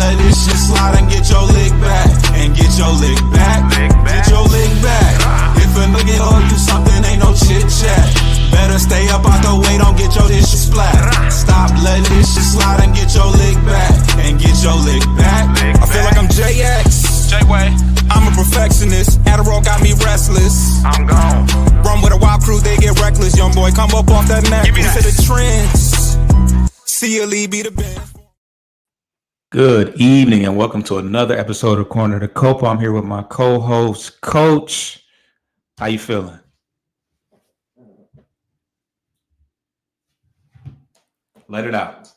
let this shit slide and get your lick back. And get your lick back. Get your lick back. If a nigga owe you something, ain't no chit chat. Better stay up out the way, don't get your shit splat. Stop letting this shit slide and get your lick back. And get your lick back. I feel like I'm JX. J-Way. I'm a perfectionist. Adderall got me restless. I'm gone. Run with a wild crew, they get reckless. Young boy, come up off that neck. Give me that. To the trends. See a lead, be the best. Good evening and welcome to another episode of Corner to Copa. I'm here with my co-host, Coach. How you feeling? Let it out.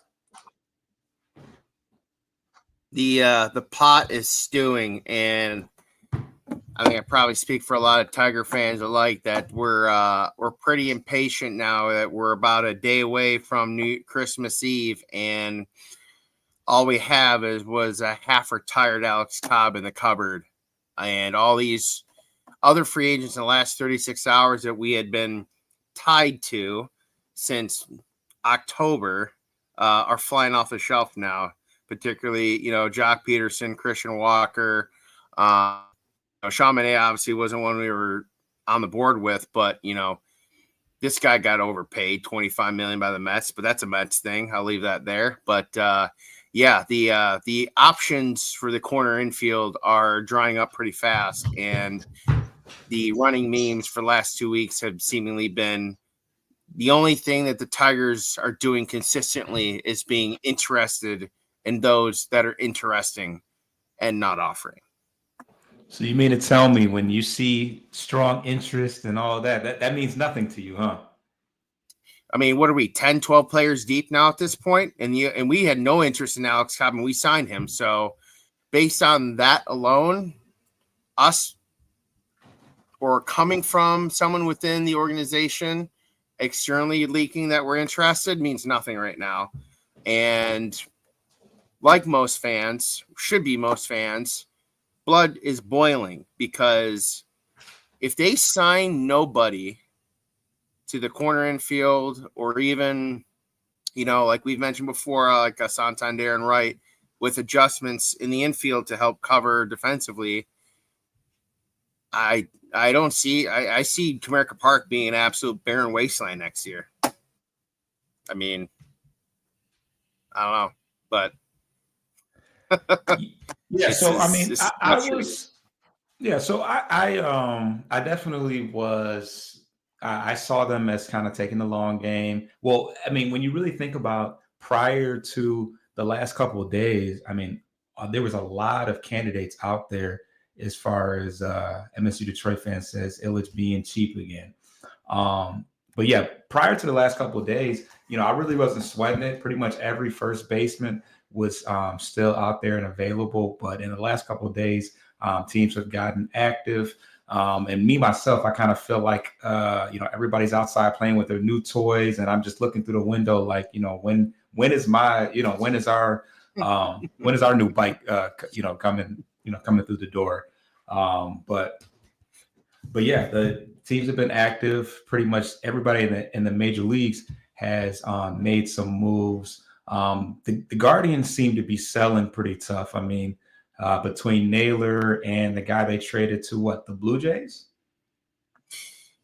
The pot is stewing, and I think I probably speak for a lot of Tiger fans alike that we're pretty impatient now that we're about a day away from Christmas Eve, and all we have was a half-retired Alex Cobb in the cupboard, and all these other free agents in the last 36 hours that we had been tied to since October are flying off the shelf now. Particularly, Jock Peterson, Christian Walker. Sean Manaea obviously wasn't one we were on the board with, but, this guy got overpaid, $25 million by the Mets, but that's a Mets thing. I'll leave that there. But, the options for the corner infield are drying up pretty fast, and the running memes for the last 2 weeks have seemingly been the only thing that the Tigers are doing consistently is being interested in those that are interesting and not offering. So you mean to tell me when you see strong interest and all that means nothing to you, huh? I mean, what are we, 10, 12 players deep now at this point? And we had no interest in Alex Cobb, and we signed him. So based on that alone, us or coming from someone within the organization externally leaking that we're interested means nothing right now. And like most fans, should be most fans, blood is boiling because if they sign nobody to the corner infield or even, like we've mentioned before, like a Santander and Wright with adjustments in the infield to help cover defensively, I see Comerica Park being an absolute barren wasteland next year. I mean, I don't know, but yeah. So I mean, I definitely was. I saw them as kind of taking the long game. Well, I mean, when you really think about prior to the last couple of days, I mean, there was a lot of candidates out there as far as MSU Detroit fans says Illich being cheap again. But yeah, prior to the last couple of days, I really wasn't sweating it. Pretty much every first baseman was still out there and available. But in the last couple of days, teams have gotten active. And me, myself, I kind of feel like, everybody's outside playing with their new toys. And I'm just looking through the window like, when is our new bike, coming through the door. But yeah, the teams have been active. Pretty much everybody in the major leagues has made some moves. The Guardians seem to be selling pretty tough. I mean, between Naylor and the guy they traded to the Blue Jays?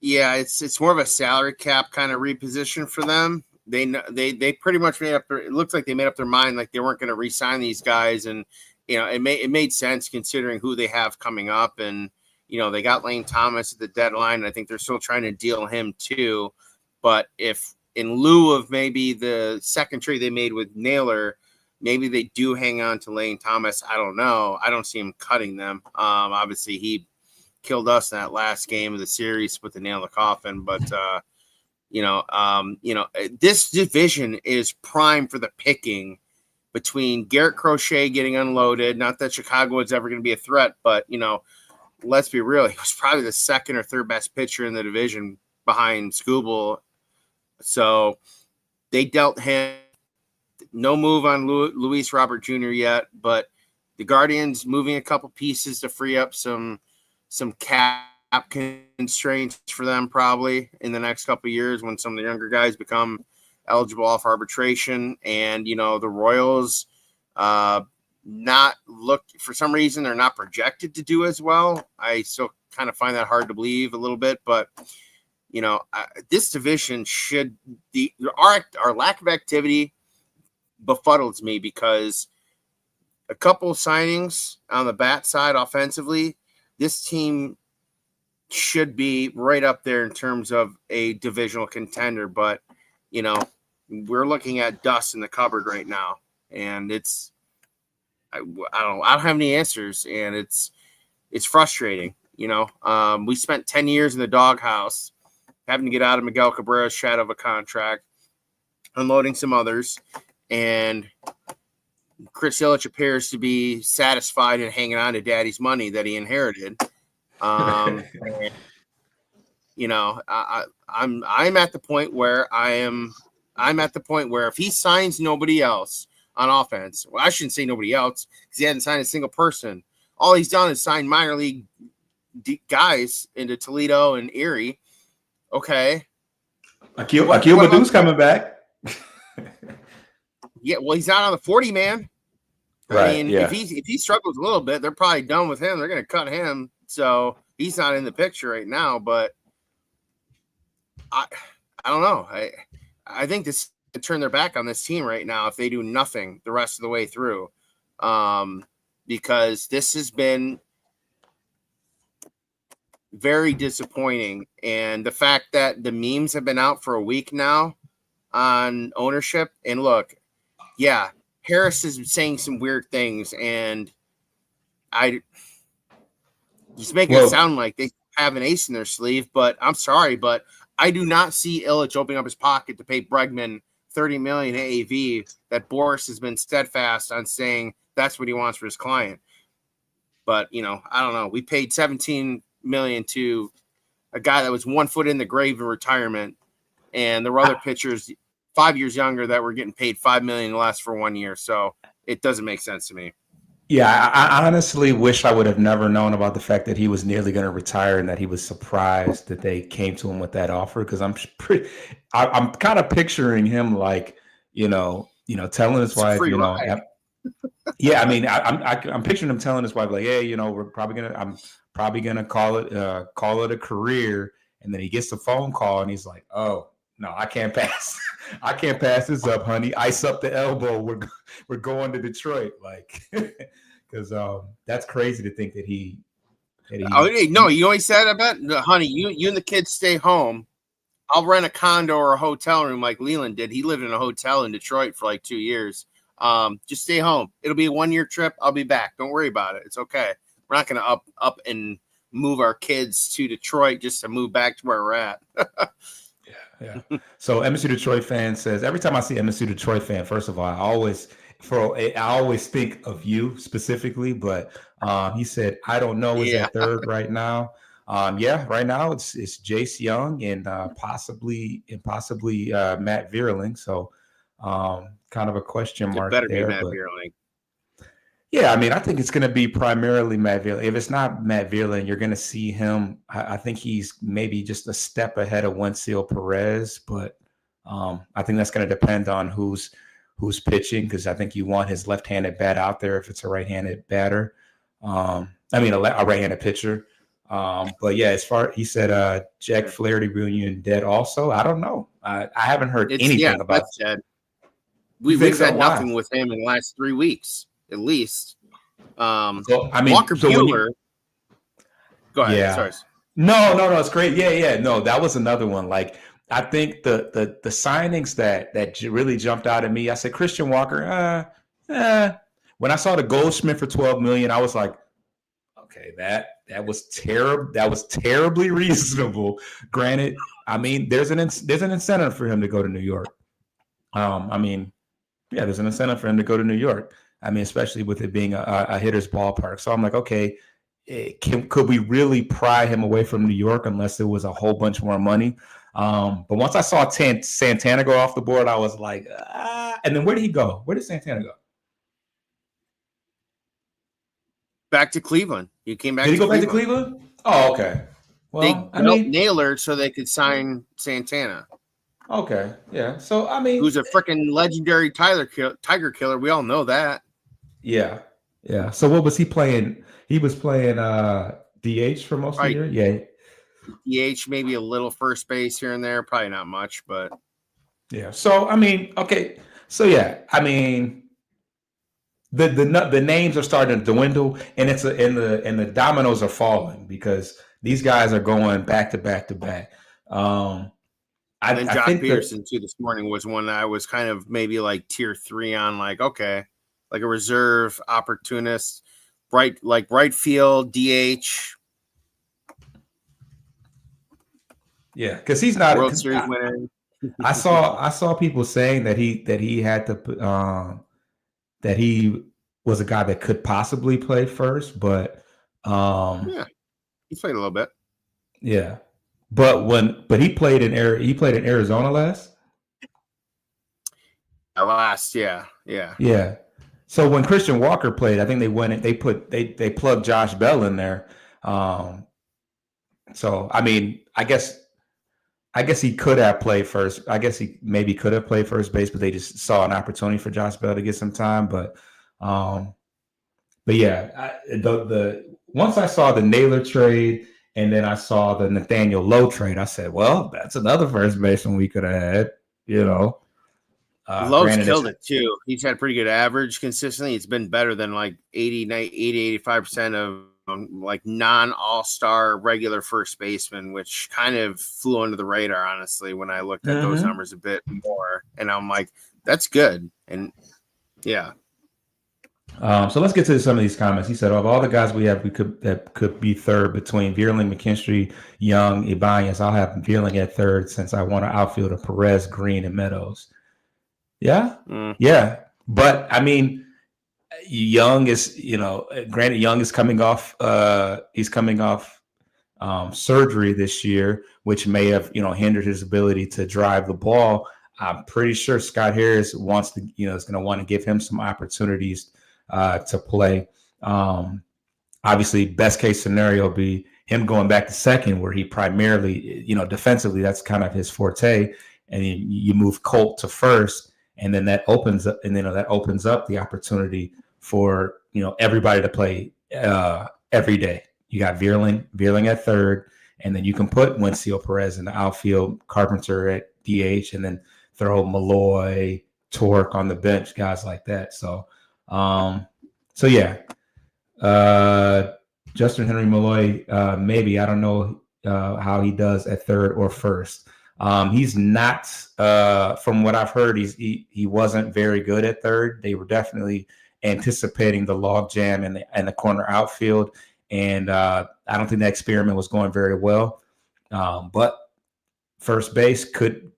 Yeah, it's more of a salary cap kind of reposition for them. They pretty much made up it looks like they made up their mind like they weren't going to re-sign these guys, and it made sense considering who they have coming up, and they got Lane Thomas at the deadline, and I think they're still trying to deal him too. But if in lieu of maybe the second trade they made with Naylor, maybe they do hang on to Lane Thomas. I don't know. I don't see him cutting them. Obviously, he killed us in that last game of the series with the nail in the coffin. But, this division is prime for the picking between Garrett Crochet getting unloaded. Not that Chicago is ever going to be a threat, but, let's be real. He was probably the second or third best pitcher in the division behind Skubal. So they dealt him. No move on Luis Robert Jr. yet, but the Guardians moving a couple pieces to free up some cap constraints for them probably in the next couple of years when some of the younger guys become eligible off arbitration. And, the Royals not look for some reason they're not projected to do as well. I still kind of find that hard to believe a little bit, but this division should our lack of activity befuddles me because a couple of signings on the bat side offensively, this team should be right up there in terms of a divisional contender. But, we're looking at dust in the cupboard right now. And I don't have any answers. And it's frustrating. We spent 10 years in the doghouse having to get out of Miguel Cabrera's shadow of a contract, unloading some others. And Chris Ilitch appears to be satisfied and hanging on to daddy's money that he inherited. I'm at the point where I'm at the point where if he signs nobody else on offense, well, I shouldn't say nobody else because he hadn't signed a single person. All he's done is sign minor league guys into Toledo and Erie. Okay. Akil Badu's coming back. Yeah, well, he's not on the 40 man. Right, I mean, yeah. if he struggles a little bit, they're probably done with him. They're going to cut him, so he's not in the picture right now. But I don't know. I think this to turn their back on this team right now if they do nothing the rest of the way through, because this has been very disappointing. And the fact that the memes have been out for a week now on ownership, and look. Yeah, Harris is saying some weird things, and he's making it sound like they have an ace in their sleeve, but I'm sorry, but I do not see Ilitch opening up his pocket to pay Bregman $30 million AAV that Boris has been steadfast on saying that's what he wants for his client. But, I don't know. We paid $17 million to a guy that was 1 foot in the grave of retirement, and there were other pitchers 5 years younger that were getting paid $5 million less for 1 year. So it doesn't make sense to me. Yeah, I honestly wish I would have never known about the fact that he was nearly going to retire and that he was surprised that they came to him with that offer. Because I'm kind of picturing him like, telling his wife, yeah, I mean, I'm picturing him telling his wife like, hey, I'm probably gonna call it a career, and then he gets the phone call and he's like, oh. No, I can't pass. I can't pass this up, honey. Ice up the elbow. We're going to Detroit, because that's crazy to think that he. No, you always said, I bet, honey, you and the kids stay home. I'll rent a condo or a hotel room like Leland did. He lived in a hotel in Detroit for like 2 years. Just stay home. It'll be a 1 year trip. I'll be back. Don't worry about it. It's okay. We're not going to up and move our kids to Detroit just to move back to where we're at. Yeah. So MSU Detroit fan says, every time I see MSU Detroit fan, first of all, I always think of you specifically, but he said, I don't know, is that third right now? Right now it's Jace Young and possibly Matt Vierling. So kind of a question mark there. Be Matt Vierling. Yeah, I mean, I think it's going to be primarily Matt Vierling. If it's not Matt Vierling, you're going to see him. I think he's maybe just a step ahead of Wenceel Perez, but I think that's going to depend on who's pitching, because I think you want his left-handed bat out there if it's a right-handed batter. A right-handed pitcher. But yeah, he said Jack Flaherty reunion dead also. I don't know. I haven't heard anything about it. We've had nothing with him in the last 3 weeks. At least, Walker Buehler. Go ahead. Yeah. Sorry. No, it's great. Yeah. No, that was another one. Like, I think the signings that really jumped out at me. I said Christian Walker. When I saw the Goldschmidt for $12 million, I was like, okay, that was terrible. That was terribly reasonable. Granted, I mean, there's an incentive for him to go to New York. There's an incentive for him to go to New York. I mean, especially with it being a hitter's ballpark. So I'm like, okay, could we really pry him away from New York unless there was a whole bunch more money? But once I saw Santana go off the board, I was like, and then where did he go? Where did Santana go? Back to Cleveland. He came back. Did he go back to Cleveland? Oh, okay. Well, they Naylor so they could sign Santana. Okay, yeah. So who's a freaking legendary Tiger killer? We all know that. Yeah. Yeah. So what was he playing? He was playing DH for most of the Right. year. Yeah. DH, maybe a little first base here and there, probably not much, but Yeah. So I mean, okay. So yeah, I mean, the names are starting to dwindle, and the dominoes are falling because these guys are going back to back to back. and then I Jock think that Peterson too this morning was one that I was kind of maybe like tier 3 on, like, okay, like a reserve opportunist, right field, DH, yeah, because he's not. World 'Cause Series winner. I saw people saying that he had to that he was a guy that could possibly play first, but Yeah, he's played a little bit. yeah, but he played in Arizona last. Last, yeah. Yeah. So when Christian Walker played, I think they went and they plugged Josh Bell in there. So I mean, I guess he could have played first. I guess he maybe could have played first base, but they just saw an opportunity for Josh Bell to get some time. But yeah, the once I saw the Naylor trade and then I saw the Nathaniel Lowe trade, I said, well, that's another first baseman we could have had. You know, Lowe's granted, killed it too. He's had pretty good average consistently. It's been better than like 85% of like non-all-star regular first baseman, which kind of flew under the radar, honestly, when I looked at those numbers a bit more. And I'm like, that's good. And yeah. So let's get to some of these comments. He said, of all the guys we have, that could be third between Vierling, McKinstry, Young, Ibanez, I'll have Vierling at third since I want to outfield of Perez, Green, and Meadows. Yeah. Yeah. But I mean, Young is, granted, Young is coming off, surgery this year, which may have, hindered his ability to drive the ball. I'm pretty sure Scott Harris wants to, is going to want to give him some opportunities to play. Obviously, best case scenario would be him going back to second, where he primarily, defensively, that's kind of his forte. And you move Colt to first, and then that opens up, the opportunity for everybody to play every day. You got Vierling at third, and then you can put Wencio Perez in the outfield, Carpenter at DH, and then throw Malloy, Torque on the bench, guys like that. So yeah. Justin Henry Malloy, maybe, I don't know how he does at third or first. He's not, from what I've heard, he wasn't very good at third. They were definitely anticipating the log jam and the corner outfield. And I don't think that experiment was going very well. But first base could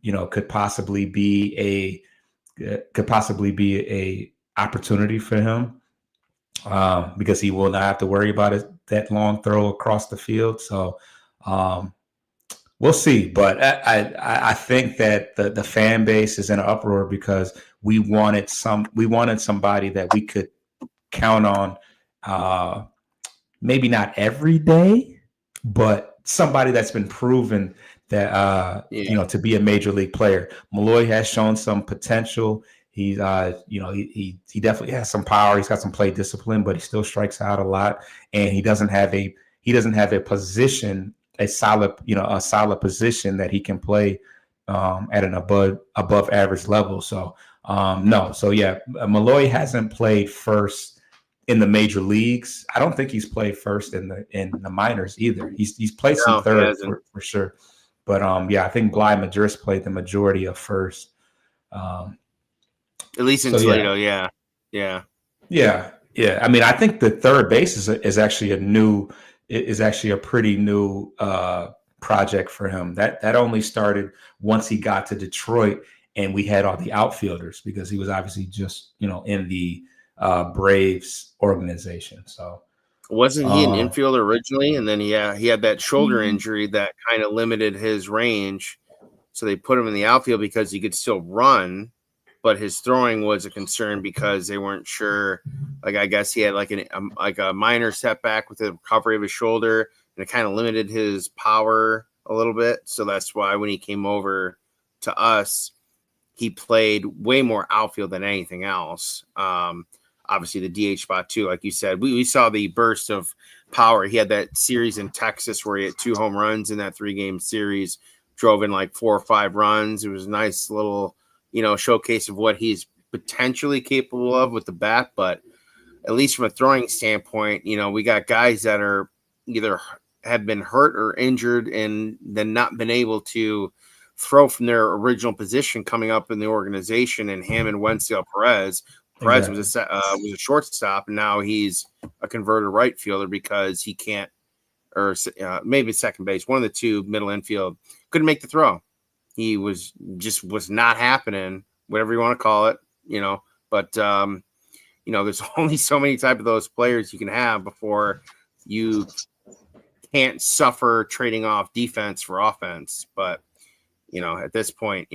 possibly be a opportunity for him, because he will not have to worry about that long throw across the field. So we'll see. But I think that the fan base is in an uproar because we wanted somebody that we could count on, maybe not every day, but somebody that's been proven that to be a major league player. Malloy has shown some potential. He's he definitely has some power. He's got some play discipline, but he still strikes out a lot, and he doesn't have a position, a solid position that he can play at an above average level. So no. So yeah, Malloy hasn't played first in the major leagues. I don't think he's played first in the minors either. He's played some third for sure. But I think Bly Madris played the majority of first. At least in Toledo, yeah. I mean, I think the third base is actually a pretty new project for him. That only started once he got to Detroit, and we had all the outfielders because he was obviously just in the Braves organization. So wasn't he an infielder originally, and then he had that shoulder injury that kind of limited his range, so they put him in the outfield because he could still run. But his throwing was a concern because they weren't sure. Like, I guess he had like a minor setback with the recovery of his shoulder, and it kind of limited his power a little bit. So that's why when he came over to us, he played way more outfield than anything else. obviously the DH spot too. Like you said, we saw the burst of power. He had that series in Texas where he had 2 home runs in that 3-game series, drove in like 4 or 5 runs. It was a nice little, showcase of what he's potentially capable of with the bat. But at least from a throwing standpoint, we got guys that are either have been hurt or injured and then not been able to throw from their original position coming up in the organization, and him and Wenzel Perez. Perez was a shortstop, and now he's a converted right fielder because he can't, or maybe second base, one of the two, middle infield, couldn't make the throw. He was not happening, whatever you want to call it, But there's only so many type of those players you can have before you can't suffer trading off defense for offense. But at this point,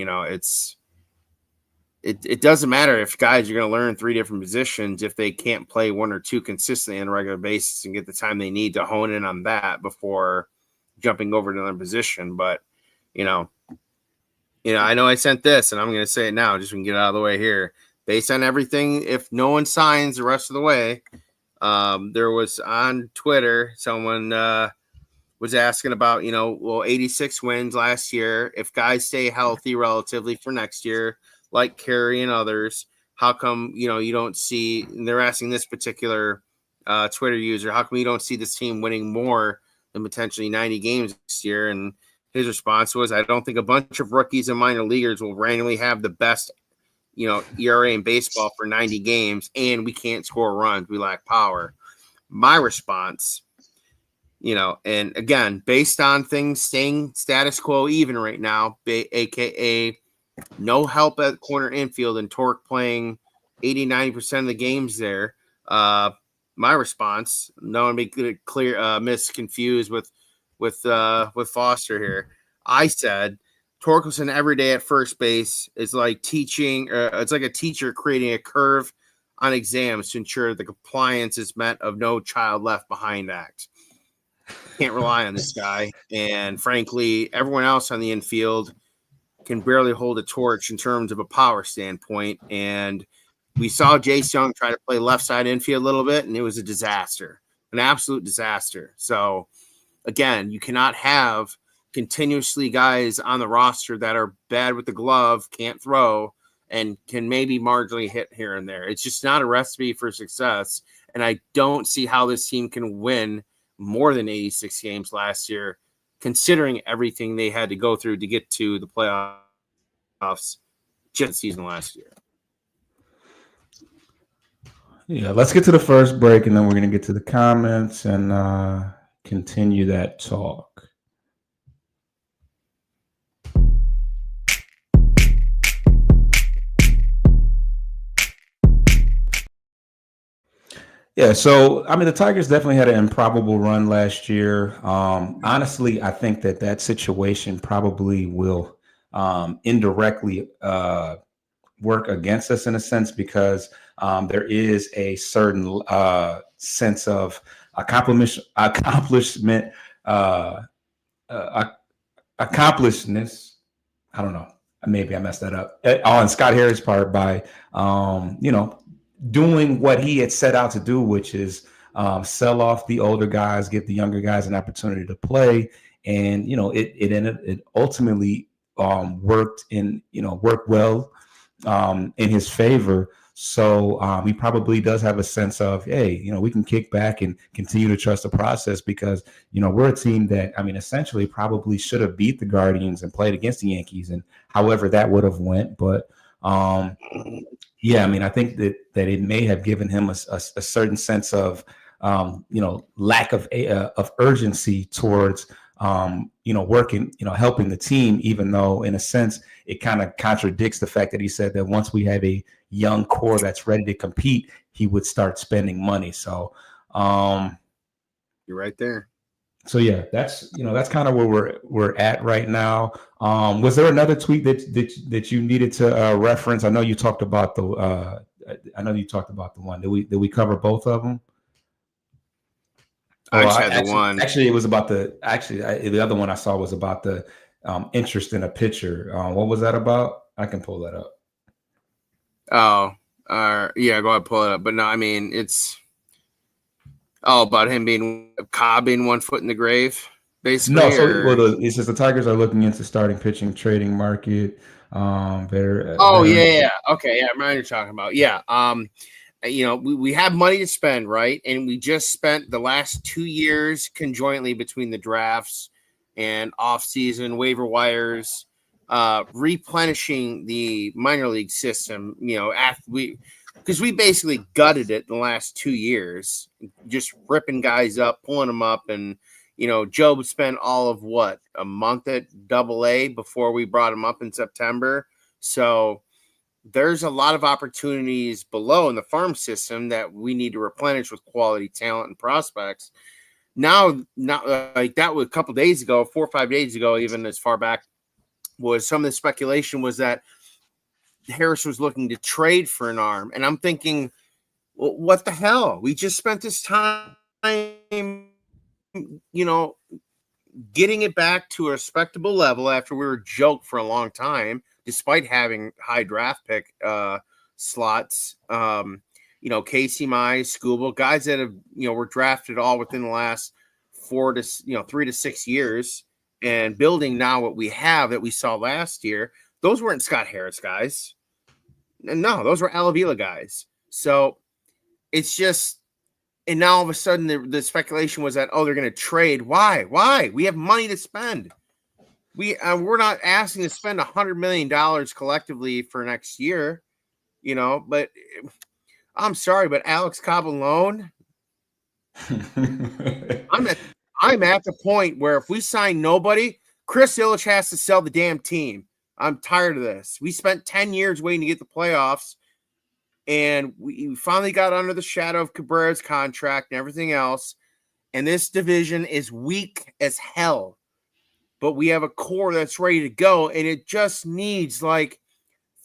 it doesn't matter if guys are going to learn 3 different positions if they can't play 1 or 2 consistently on a regular basis and get the time they need to hone in on that before jumping over to another position. But, I know I sent this, and I'm going to say it now just so we can get it out of the way here. Based on everything, if no one signs the rest of the way, there was on Twitter, someone was asking about, 86 wins last year. If guys stay healthy relatively for next year, like Kerry and others, how come, you don't see, and they're asking this particular Twitter user, how come you don't see this team winning more than potentially 90 games next year? And his response was, I don't think a bunch of rookies and minor leaguers will randomly have the best, ERA in baseball for 90 games, and we can't score runs. We lack power. My response, and again, based on things staying status quo even right now, aka no help at corner infield and Torque playing 80-90% of the games there. My response, no one be clear, misconfused with Foster here. I said Torkelson every day at first base is like teaching. It's like a teacher creating a curve on exams to ensure the compliance is met of no child left behind act. Can't rely on this guy. And frankly, everyone else on the infield can barely hold a torch in terms of a power standpoint. And we saw Jace Young try to play left side infield a little bit, and it was a disaster, an absolute disaster. So again, you cannot have continuously guys on the roster that are bad with the glove, can't throw, and can maybe marginally hit here and there. It's just not a recipe for success. And I don't see how this team can win more than 86 games last year, considering everything they had to go through to get to the playoffs just season last year. Yeah, let's get to the first break, and then we're going to get to the comments and continue that talk. Yeah, so I mean, the Tigers definitely had an improbable run last year. Honestly, I think that situation probably will indirectly work against us in a sense, because there is a certain sense of accomplishment, accomplishness. I don't know. Maybe I messed that up. On Scott Harris' part by, doing what he had set out to do, which is sell off the older guys, give the younger guys an opportunity to play. And, it ultimately worked well in his favor. So he probably does have a sense of, hey, we can kick back and continue to trust the process, because, we're a team that, essentially probably should have beat the Guardians and played against the Yankees, and however that would have went. But I think that it may have given him a certain sense of, lack of urgency towards, working, helping the team, even though in a sense it kind of contradicts the fact that he said that once we have a young core that's ready to compete, he would start spending money. So you're right there. So yeah, that's kind of where we're at right now. Was there another tweet that you needed to reference? I know you talked about the one. Did we cover both of them? I just had the one. Actually, it was about the other one I saw was about the interest in a pitcher. What was that about? I can pull that up. Oh, Yeah, go ahead, pull it up. But no, I mean, it's all about him being Cobb being 1 foot in the grave, basically. No, so it says the Tigers are looking into starting pitching trading market. Yeah. Okay, yeah, I remember what you're talking about. Yeah. We have money to spend, right? And we just spent the last 2 years conjointly between the drafts and off-season waiver wires, replenishing the minor league system. After because we basically gutted it in the last 2 years, just ripping guys up, pulling them up, and Job spent all of a month at Double-A before we brought him up in September. So there's a lot of opportunities below in the farm system that we need to replenish with quality talent and prospects. Now, not like that was a couple days ago, 4 or 5 days ago, even as far back, was some of the speculation was that Harris was looking to trade for an arm. And I'm thinking, well, what the hell? We just spent this time, getting it back to a respectable level after we were joked for a long time, despite having high draft pick slots. Casey Mize, Skubal, guys that have, were drafted all within the last 3 to 6 years, and building now what we have that we saw last year. Those weren't Scott Harris guys. No, those were Al Avila guys. So it's just, and now all of a sudden the speculation was that, they're going to trade. Why? We have money to spend. We're not asking to spend $100 million collectively for next year, but I'm sorry, but Alex Cobb alone, I'm at the point where if we sign nobody, Chris Ilitch has to sell the damn team. I'm tired of this. We spent 10 years waiting to get the playoffs, and we finally got under the shadow of Cabrera's contract and everything else, and this division is weak as hell. But we have a core that's ready to go, and it just needs like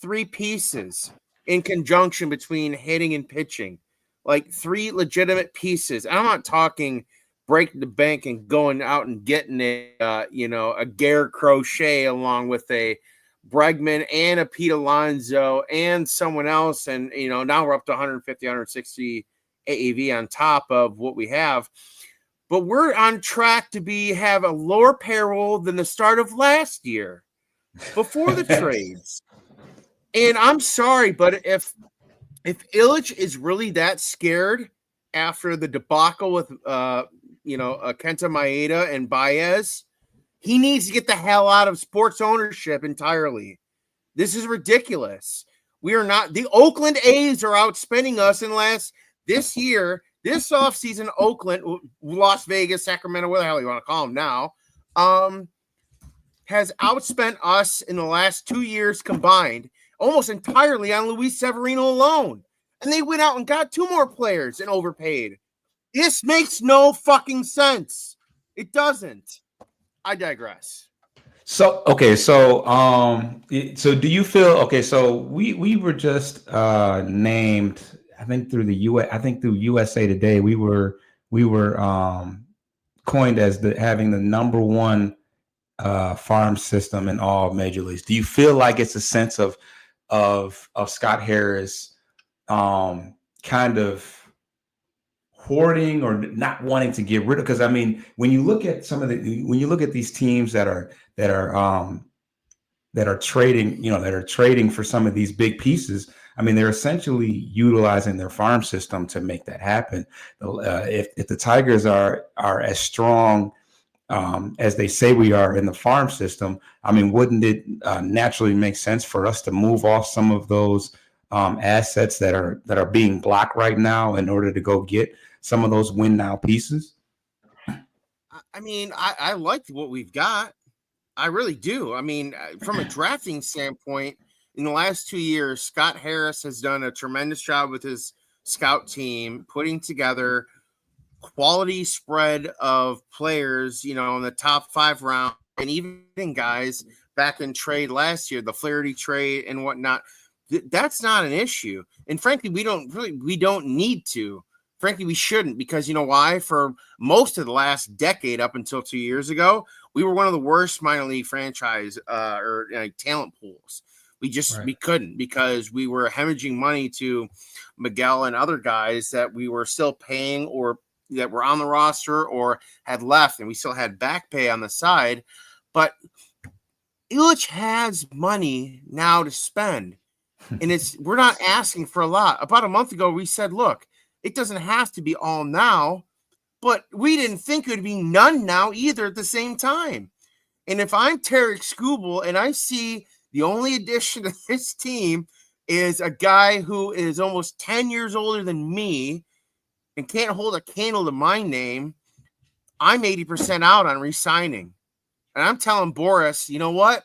3 pieces in conjunction between hitting and pitching, like 3 legitimate pieces. I'm not talking breaking the bank and going out and getting a Garrett Crochet along with a Bregman and a Pete Alonso and someone else. And, now we're up to 150, 160 AAV on top of what we have. But we're on track to have a lower payroll than the start of last year before the trades. And I'm sorry, but if Ilitch is really that scared after the debacle with Kenta Maeda and Baez, he needs to get the hell out of sports ownership entirely. This is ridiculous. We are not, the Oakland A's are outspending us this year. This offseason, Oakland, Las Vegas, Sacramento, where the hell you want to call them now, has outspent us in the last 2 years combined almost entirely on Luis Severino alone. And they went out and got 2 more players and overpaid. This makes no fucking sense. It doesn't. I digress. So do you feel so we were just named, I think through USA Today, we were coined as having the number 1 farm system in all major leagues. Do you feel like it's a sense of Scott Harris kind of hoarding or not wanting to get rid of? Because I mean, when you look at these teams that are trading, that are trading for some of these big pieces, I mean, they're essentially utilizing their farm system to make that happen. If the Tigers are as strong as they say we are in the farm system, I mean, wouldn't it naturally make sense for us to move off some of those assets that are being blocked right now in order to go get some of those win now pieces? I mean, I like what we've got. I really do. I mean, from a drafting standpoint, in the last 2 years, Scott Harris has done a tremendous job with his scout team, putting together quality spread of players, in the top 5 round, and even guys back in trade last year, the Flaherty trade and whatnot. That's not an issue. And frankly, we don't need to. Frankly, we shouldn't, because you know why? For most of the last decade, up until 2 years ago, we were one of the worst minor league franchise or talent pools. We couldn't, because we were hemorrhaging money to Miguel and other guys that we were still paying, or that were on the roster or had left, and we still had back pay on the side. But Ilitch has money now to spend, and we're not asking for a lot. About a month ago, we said, look, it doesn't have to be all now, but we didn't think it would be none now either at the same time. And if I'm Tarik Skubal and I see the only addition to this team is a guy who is almost 10 years older than me and can't hold a candle to my name, I'm 80% out on re-signing. And I'm telling Boris, you know what?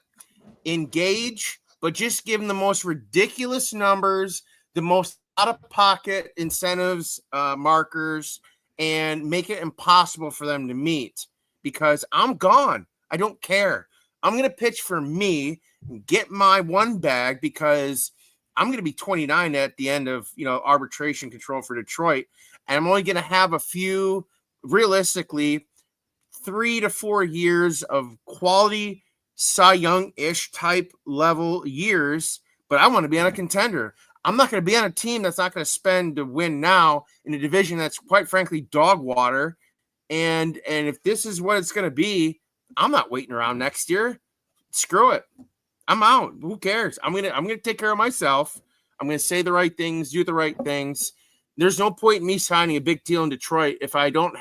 Engage, but just give them the most ridiculous numbers, the most out-of-pocket incentives, markers, and make it impossible for them to meet, because I'm gone. I don't care. I'm going to pitch for me and get my one bag, because I'm going to be 29 at the end of, arbitration control for Detroit. And I'm only going to have a few, realistically, 3 to 4 years of quality Cy Young-ish type level years, but I want to be on a contender. I'm not going to be on a team that's not going to spend to win now in a division that's, quite frankly, dog water. And if this is what it's going to be, I'm not waiting around next year. Screw it. I'm out. Who cares? I'm gonna take care of myself. I'm gonna say the right things, do the right things. There's no point in me signing a big deal in Detroit if I don't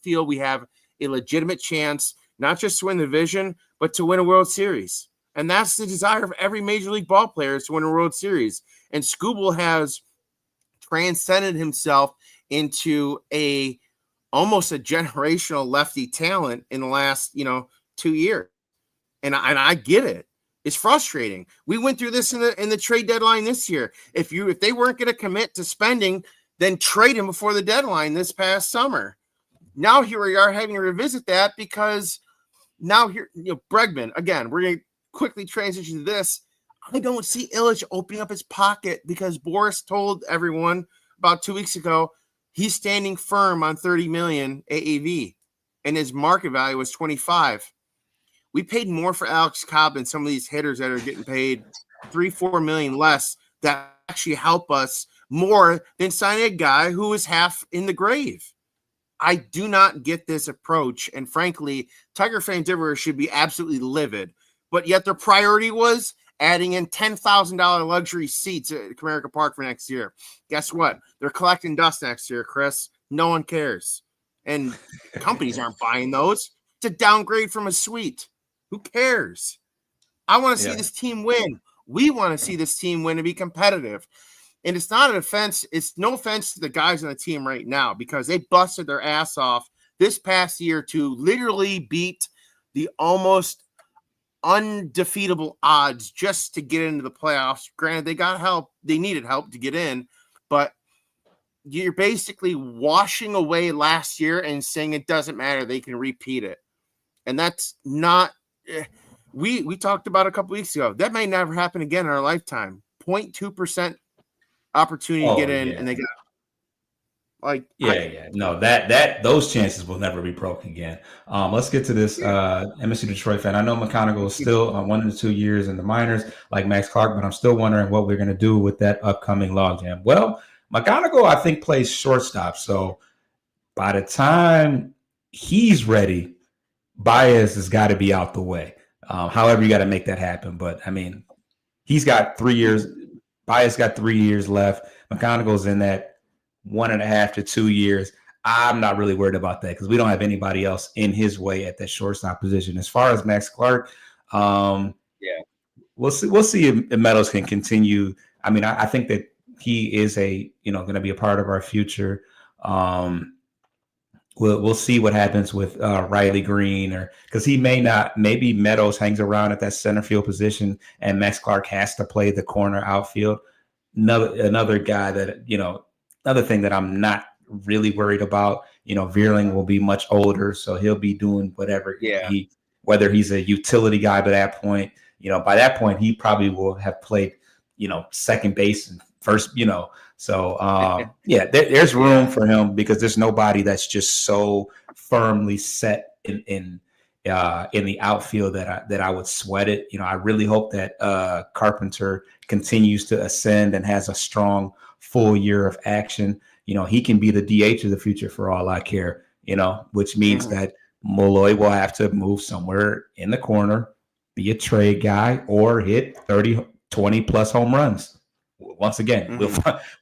feel we have a legitimate chance, not just to win the division, but to win a World Series. And that's the desire of every Major League ball player, is to win a World Series. And Skubal has transcended himself into almost a generational lefty talent in the last, 2 years. And I get it. It's frustrating. We went through this in the trade deadline this year. If they weren't going to commit to spending, then trade him before the deadline this past summer. Now here we are having to revisit that, because now here, Bregman, again, we're going to quickly transition to this. I don't see Ilitch opening up his pocket, because Boris told everyone about 2 weeks ago he's standing firm on $30 million AAV, and his market value was 25. We paid more for Alex Cobb than some of these hitters that are getting paid $3-4 million less, that actually help us more than signing a guy who is half in the grave. I do not get this approach, and frankly, Tiger fans everywhere should be absolutely livid. But yet their priority was adding in $10,000 luxury seats at Comerica Park for next year. Guess what? They're collecting dust next year, Chris. No one cares. And companies aren't buying those. It's a downgrade from a suite. Who cares? I want to see this team win. We want to see this team win and be competitive. And it's not an offense. It's no offense to the guys on the team right now, because they busted their ass off this past year to literally beat the almost undefeatable odds just to get into the playoffs. Granted, they got help. They needed help to get in, but you're basically washing away last year and saying it doesn't matter. They can repeat it. And that's not, we talked about a couple weeks ago. That may never happen again in our lifetime. 0.2% opportunity to get in, and they got No, that those chances will never be broken again. Let's get to this MSU Detroit fan. I know McConaughey is still 1 to 2 years in the minors, like Max Clark, but I'm still wondering what we're going to do with that upcoming logjam. Well, McConaughey, I think, plays shortstop, so by the time he's ready, Baez has got to be out the way. However, you got to make that happen. But I mean, he's got 3 years. Baez got 3 years left. McConaughey's in that 1.5 to 2 years. I'm not really worried about that, because we don't have anybody else in his way at that shortstop position. As far as Max Clark, we'll see if Meadows can continue. I mean, I think that he is going to be a part of our future. We'll see what happens with Riley Green, or because he may not. Maybe Meadows hangs around at that center field position, and Max Clark has to play the corner outfield. Another guy that another thing that I'm not really worried about. Vierling will be much older, so he'll be doing whatever. Whether he's a utility guy by that point. By that point he probably will have played second base and first. So there's room for him, because there's nobody that's just so firmly set in in the outfield that I would sweat it. I really hope that Carpenter continues to ascend and has a strong full year of action. He can be the DH of the future for all I care, which means that Malloy will have to move somewhere in the corner, be a trade guy, or hit 30, 20 plus home runs. Once again,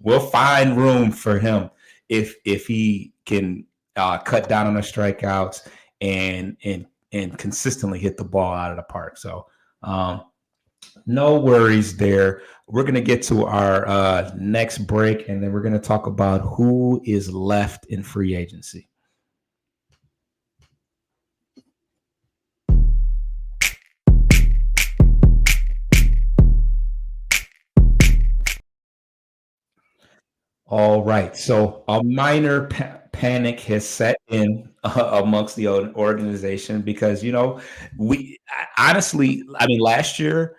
we'll find room for him if he can cut down on the strikeouts and consistently hit the ball out of the park. So no worries there. We're going to get to our next break, and then we're going to talk about who is left in free agency. All right. So a minor panic has set in amongst the organization because, we honestly, last year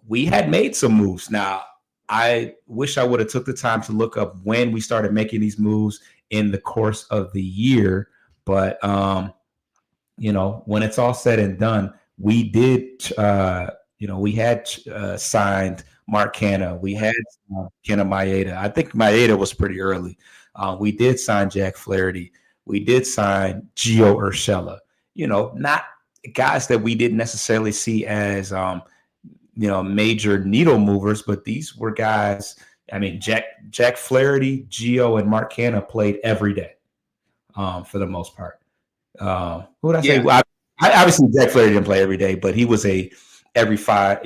we had made some moves. Now, I wish I would have took the time to look up when we started making these moves in the course of the year. But, when it's all said and done, we did, we had signed Mark Canha. We had Kenta Maeda. I think Maeda was pretty early. We did sign Jack Flaherty. We did sign Gio Urshela. Not guys that we didn't necessarily see as, major needle movers, but these were guys. Jack Flaherty, Gio, and Mark Canha played every day for the most part. Who would I say? Well, I obviously Jack Flaherty didn't play every day, but he was every 5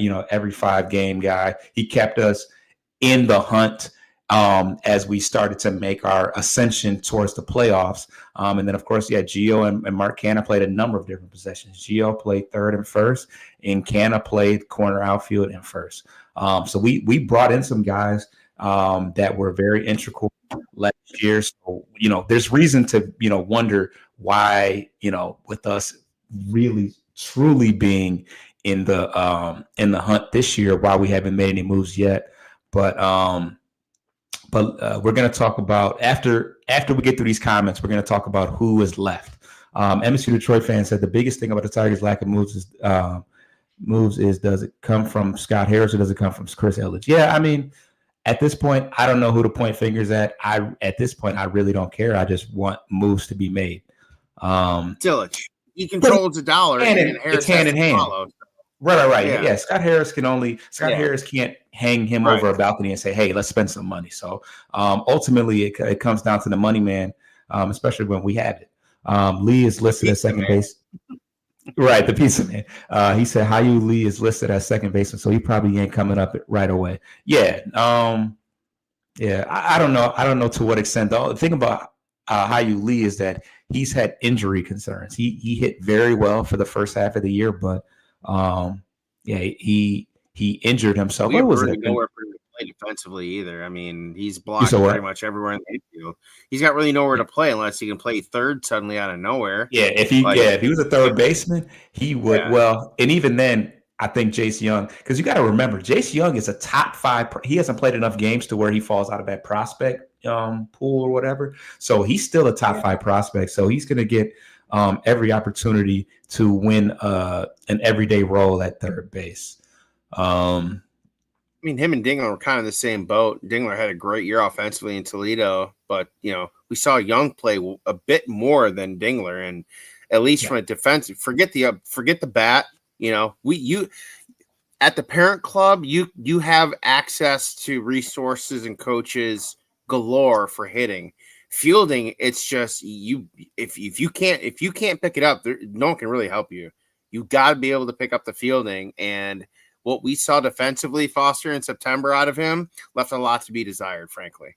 game guy. He kept us in the hunt as we started to make our ascension towards the playoffs. And then, of course, Gio and Mark Canha played a number of different positions. Gio played third and first, and Canha played corner outfield and first. So we brought in some guys that were very integral last year. So, there's reason to, wonder why, with us really, truly being in the hunt this year, why we haven't made any moves yet. But we're going to talk about after we get through these comments, we're going to talk about who is left. MSU Detroit fan said the biggest thing about the Tigers' lack of moves is does it come from Scott Harris or does it come from Chris Ilitch? Yeah, at this point, I don't know who to point fingers at. At this point, I really don't care. I just want moves to be made. Ilitch, he controls the dollar, and Harris it's hand in hand. Follow. Right. Yeah. Scott Harris can't hang him over a balcony and say, "Hey, let's spend some money." So ultimately, it comes down to the money man, especially when we have it. Lee is listed as second base. Right, the pizza man. He said Hyu Lee is listed as second baseman, so he probably ain't coming up right away. Yeah. I don't know. I don't know to what extent. The thing about Hyu Lee is that he's had injury concerns. He hit very well for the first half of the year, but he injured himself. What was it? Nowhere for him to play defensively either. He's blocked pretty much everywhere in the infield. He's got really nowhere to play unless he can play third suddenly out of nowhere. Yeah, if he was a third baseman, he would. Yeah. Well, and even then, I think Jace Young, because you got to remember, Jace Young is a top 5. He hasn't played enough games to where he falls out of that prospect pool or whatever. So he's still a top 5 prospect. So he's going to get every opportunity to win an everyday role at third base. Him and Dingler were kind of the same boat. Dingler had a great year offensively in Toledo, but we saw Young play a bit more than Dingler, and at least from a defensive. Forget the bat. You at the parent club, you have access to resources and coaches galore for hitting. Fielding, it's just if you can't pick it up, no one can really help you. You got to be able to pick up the fielding, and what we saw defensively, Foster, in September out of him left a lot to be desired, frankly.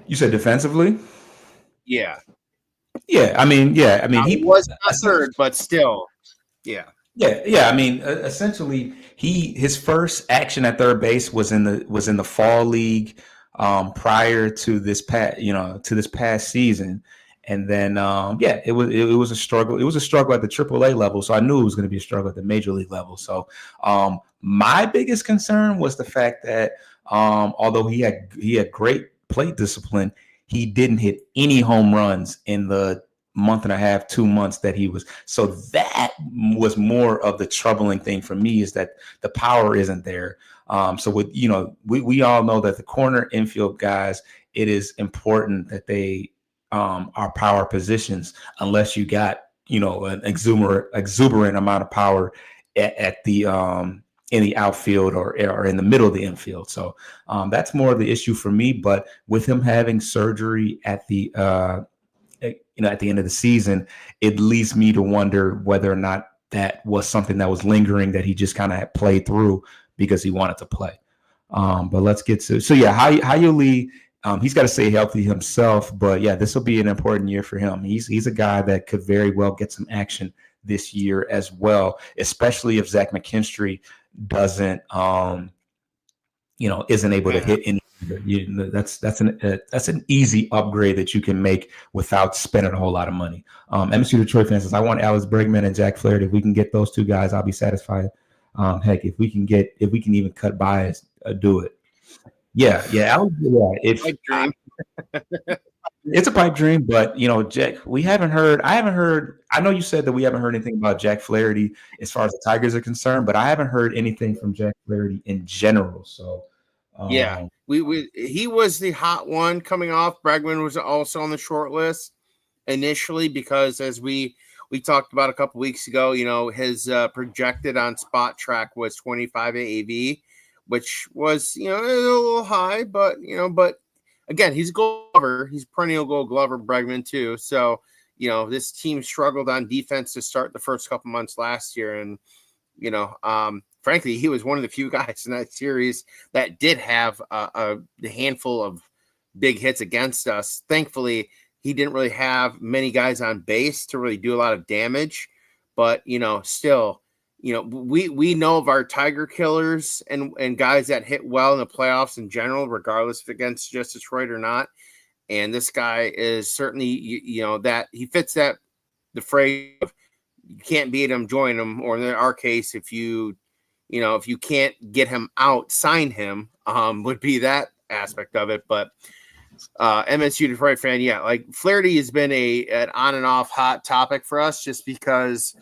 You said defensively? Yeah. Yeah. He was not third, but still, yeah. Yeah. Essentially, his first action at third base was in the fall league prior to this past season. And then, it was a struggle. It was a struggle at the AAA level. So I knew it was going to be a struggle at the major league level. So my biggest concern was the fact that although he had great plate discipline, he didn't hit any home runs in the month and a half, 2 months that he was. So that was more of the troubling thing for me, is that the power isn't there. So with, we all know that the corner infield guys, it is important that they are power positions, unless you got, an exuberant amount of power at the in the outfield or in the middle of the infield. So that's more of the issue for me. But with him having surgery at the at the end of the season, it leads me to wonder whether or not that was something that was lingering, that he just kind of played through because he wanted to play. But let's get to, so yeah, Hyo Lee, he's got to stay healthy himself, but yeah, this will be an important year for him. He's a guy that could very well get some action this year as well, especially if Zach McKinstry doesn't, isn't able to hit any. That's an easy upgrade that you can make without spending a whole lot of money. MSU Detroit fans says, I want Alex Bregman and Jack Flaherty. If we can get those two guys, I'll be satisfied. Heck, if we can even cut Baez, do it. Yeah. It's a pipe dream, but Jack, I haven't heard. I know you said that we haven't heard anything about Jack Flaherty as far as the Tigers are concerned, but I haven't heard anything from Jack Flaherty in general. So yeah, he was the hot one coming off. Bregman was also on the short list initially because, as we talked about a couple weeks ago, his projected on Spot Track was 25 AAV, which was a little high, but again, he's a Gold Glover. He's perennial Gold Glover, Bregman too. So this team struggled on defense to start the first couple months last year, and frankly, he was one of the few guys in that series that did have a handful of big hits against us. Thankfully, he didn't really have many guys on base to really do a lot of damage. But, still, we know of our Tiger killers and guys that hit well in the playoffs in general, regardless if against just Detroit or not. And this guy is certainly, that he fits the phrase of you can't beat him, join him, or in our case, if you can't get him out, sign him, would be that aspect of it. But MSU Detroit fan, yeah, like Flaherty has been an on and off hot topic for us just because,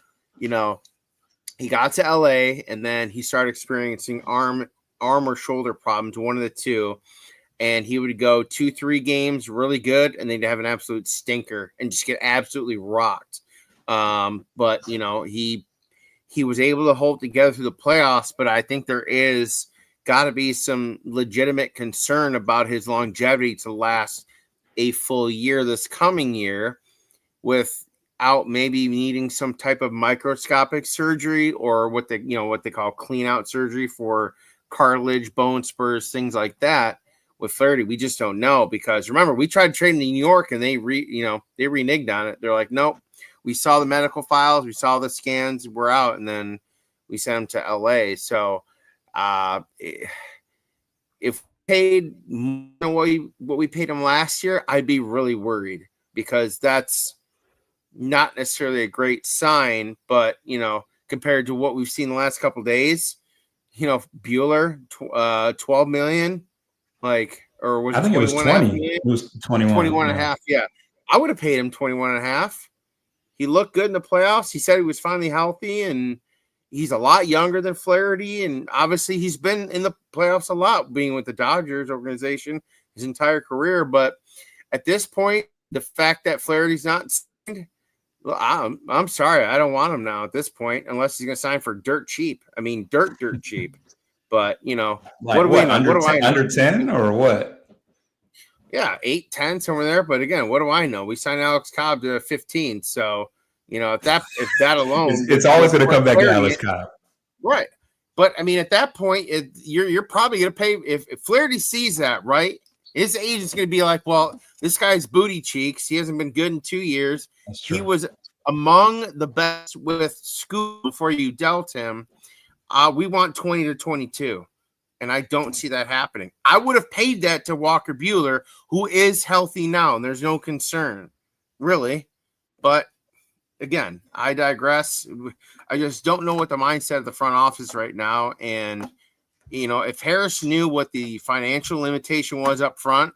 he got to LA and then he started experiencing arm or shoulder problems, one of the two. And he would go 2-3 games really good, and then have an absolute stinker and just get absolutely rocked. But he was able to hold together through the playoffs, but I think there is got to be some legitimate concern about his longevity to last a full year this coming year without maybe needing some type of microscopic surgery or what they call clean out surgery for cartilage, bone spurs, things like that. With Flaherty, we just don't know, because remember, we tried trading to New York and they reneged on it. They're like, nope. We saw the medical files, we saw the scans, we're out, and then we sent him to LA. So if paid what we paid him last year, I'd be really worried, because that's not necessarily a great sign. But compared to what we've seen the last couple of days, Buehler, $12 million, or was it? I think it was 20. It was 21 and a half. Yeah, I would have paid him 21 and a half. He looked good in the playoffs. He said he was finally healthy, and he's a lot younger than Flaherty. And obviously he's been in the playoffs a lot, being with the Dodgers organization his entire career. But at this point, the fact that Flaherty's not signed, well, I'm sorry. I don't want him now at this point, unless he's going to sign for dirt cheap. I mean, dirt cheap. But, under 10 or what? Yeah, 8, 10, somewhere there. But again, what do I know? We signed Alex Cobb to 15. So, if that alone, it's always going to come back to Alex Cobb, right? But I mean, at that point, you're probably going to pay if Flaherty sees that, right? His agent's going to be like, well, this guy's booty cheeks. He hasn't been good in 2 years. He was among the best with Scoop before you dealt him. We want 20 to 22. And I don't see that happening. I would have paid that to Walker Buehler, who is healthy now, and there's no concern, really. But again, I digress. I just don't know what the mindset of the front office right now. And, if Harris knew what the financial limitation was up front,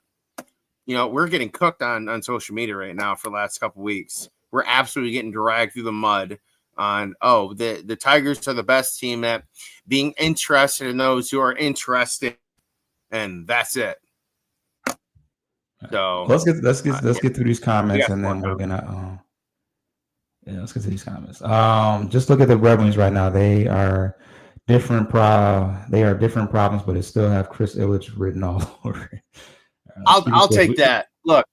we're getting cooked on social media right now for the last couple of weeks. we're absolutely getting dragged through the mud on, the Tigers are the best team at being interested in those who are interested, and that's it. So let's get through these comments, and then we're out. gonna let's get to these comments. Just look at the Red Wings right now. They are different problems, but it still have Chris Ilitch written all over it. I'll take that. Look,